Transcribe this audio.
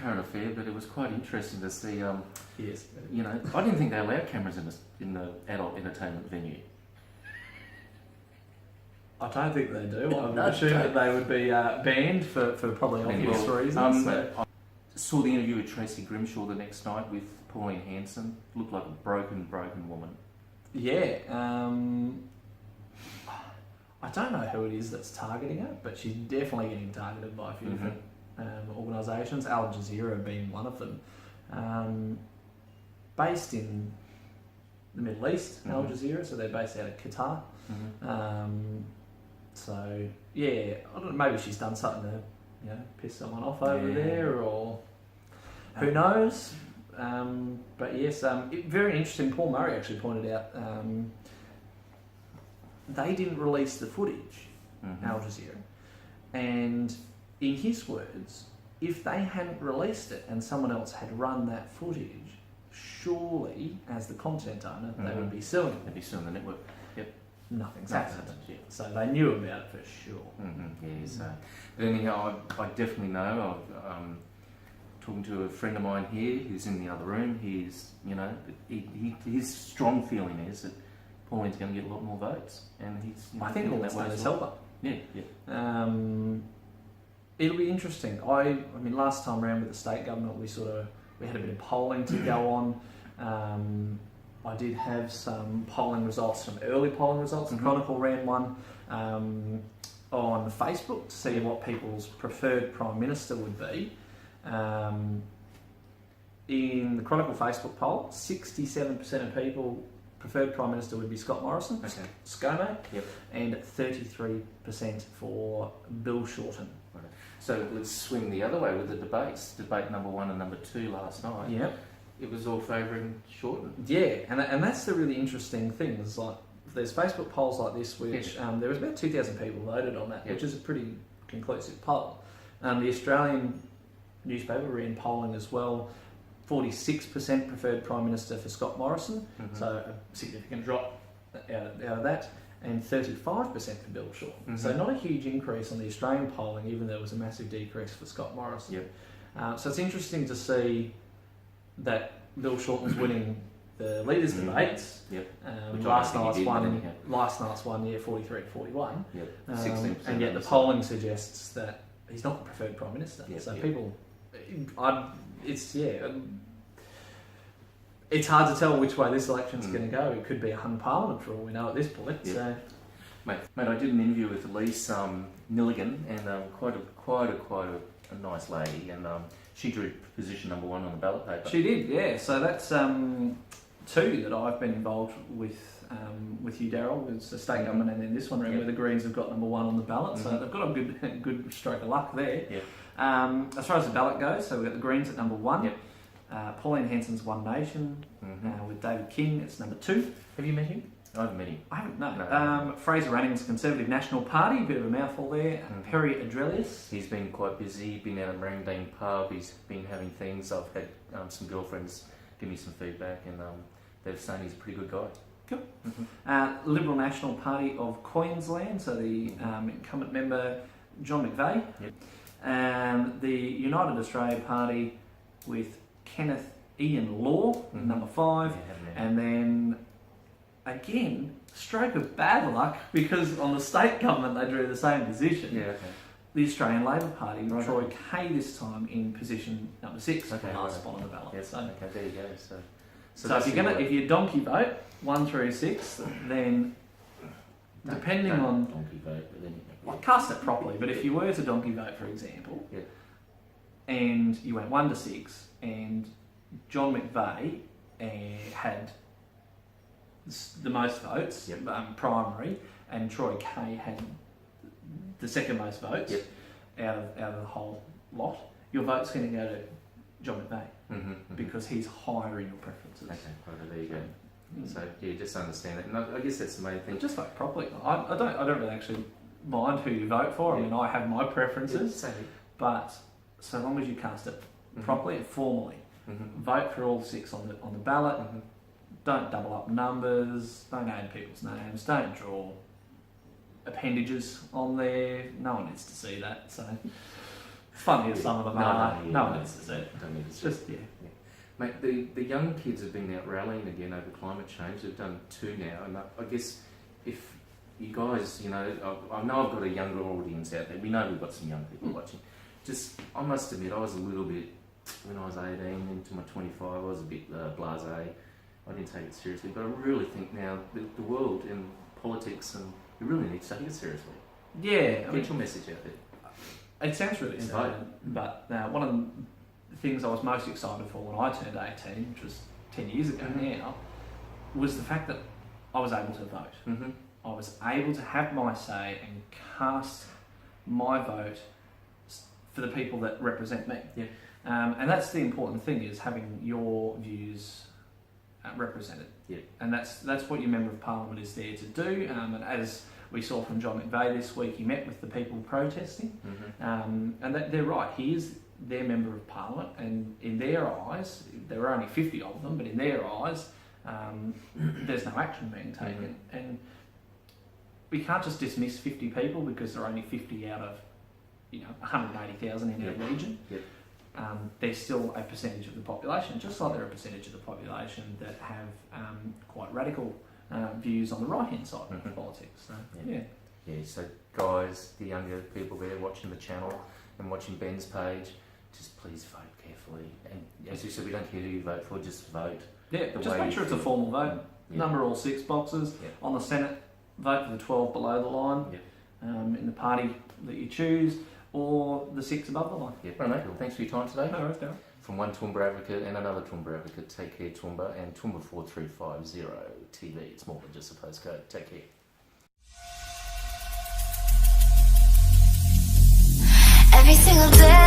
current affair, but it was quite interesting to see. Yes. You know, I didn't think they allowed cameras in the adult entertainment venue. I don't think they do. I would No, assume don't. that they would be banned for probably obvious reasons. I saw the interview with Tracy Grimshaw the next night with Pauline Hanson. Looked like a broken woman. Yeah. I don't know who it is that's targeting her, but she's definitely getting targeted by a few different organisations, Al Jazeera being one of them. Based in the Middle East, Al Jazeera, so they're based out of Qatar. So yeah, I don't know, maybe she's done something to piss someone off over there, or who knows. But yes, very interesting. Paul Murray actually pointed out they didn't release the footage, Al Jazeera, and in his words, if they hadn't released it and someone else had run that footage, surely, as the content owner, they would be suing them. They'd be suing the network. Yep. Nothing's happened. So they knew about it for sure. Yeah, so. But anyhow, I definitely know. I'm talking to a friend of mine here who's in the other room. He's, his strong feeling is that Pauline's going to get a lot more votes, and he's. I think all that's done is help her. Yeah. It'll be interesting. I mean, last time around with the state government, we had a bit of polling to go on. I did have some polling results, some early polling results. The Chronicle ran one on Facebook to see what people's preferred Prime Minister would be. In the Chronicle Facebook poll, 67% of people preferred Prime Minister would be Scott Morrison, ScoMo, and 33% for Bill Shorten. Right. So let's swing the other way with the debates. Debate number 1 and number 2 last night. Yep. It was all favouring Shorten. Yeah, and that's the really interesting thing. Is like there's Facebook polls like this, which there was about 2,000 people voted on that, which is a pretty conclusive poll. The Australian newspaper ran polling as well. 46% preferred Prime Minister for Scott Morrison, so a significant drop out of that, and 35% for Bill Shorten. So not a huge increase on the Australian polling, even though there was a massive decrease for Scott Morrison. So it's interesting to see that Bill Shorten's winning the leaders' debates. Last night's one, 43-41. And yet the polling suggests that he's not the preferred Prime Minister. People, it's hard to tell which way this election's going to go. It could be a hung parliament for all we know at this point. So, mate, I did an interview with Elise Nilligan, and quite a nice lady, and she drew position number 1 on the ballot paper. She did, yeah. So that's 2 that I've been involved with you, Daryl. It's the state government, and then this one round where the Greens have got number 1 on the ballot. So they've got a good stroke of luck there. As far as the ballot goes, so we've got the Greens at number 1. Pauline Hanson's One Nation with David King. It's number 2. Have you met him? I haven't met him. I haven't, no. Fraser Anning's Conservative National Party, a bit of a mouthful there. Perry Adrelius. He's been quite busy, been out at Marangdane Pub, he's been having things. I've had some girlfriends give me some feedback, and they're saying he's a pretty good guy. Cool. Liberal National Party of Queensland, so the incumbent member John McVeigh. The United Australia Party with Kenneth Ian Law, number 5, and then again, stroke of bad luck, because on the state government they drew the same position. The Australian Labor Party, Troy Kay this time in position number 6, the last spot on the ballot. There you go. So if you donkey vote 1 through 6, then depending on donkey vote, but then cast it properly. But if you were to donkey vote, for example, and you went 1 to 6, and John McVeigh had the most votes, primary, and Troy Kay had the second most votes out of the whole lot, your vote's going to go to John McVeigh because he's higher in your preferences. There you go. So just understand that, and I guess that's the main thing. Just vote properly. I don't really actually mind who you vote for. I mean, I have my preferences, but so long as you cast it properly and formally, vote for all 6 on the ballot. Don't double up numbers. Don't add people's names. Don't draw appendages on there. No one needs to see that. So funny as some of them are. No one else is it. Don't need to see Just, it. Mate, the young kids have been out rallying again over climate change. They've done 2 now, and I guess if you guys, you know, I know I've got a younger audience out there. We know we've got some young people watching. I must admit, I was a little bit, when I was 18 into my 25, I was a bit blasé. I didn't take it seriously, but I really think now the world and politics, and you really need to take it seriously. Yeah. Get your message out there. It sounds really sad, but one of the things I was most excited for when I turned 18, which was 10 years ago now, was the fact that I was able to vote. Mm-hmm. I was able to have my say and cast my vote for the people that represent me. Yeah. And that's the important thing, is having your views represented. Yeah. And that's what your Member of Parliament is there to do. And as we saw from John McVeigh this week, he met with the people protesting. Mm-hmm. And they're right, he is their Member of Parliament, and in their eyes, there are only 50 of them, but in their eyes, there's no action being taken. Mm-hmm. And we can't just dismiss 50 people because there are only 50 out of 180,000 in our region. Yep. They're still a percentage of the population, just like they're a percentage of the population that have quite radical views on the right-hand side of politics. So, Yeah, so guys, the younger people there watching the channel and watching Ben's page, just please vote carefully. And as you said, we don't care who you vote for, just vote. Yeah, just make sure it's a formal vote. Yeah. Number all 6 boxes. Yeah. On the Senate, vote for the 12 below the line. Yeah. In the party that you choose, or the 6 above the line. Yeah, right, mate. Thanks for your time today. No worries, Darryl. From one Toowoomba advocate and another Toowoomba advocate, take care, Toowoomba, and Toowoomba 4350 TV. It's more than just a postcode. Take care. Every single day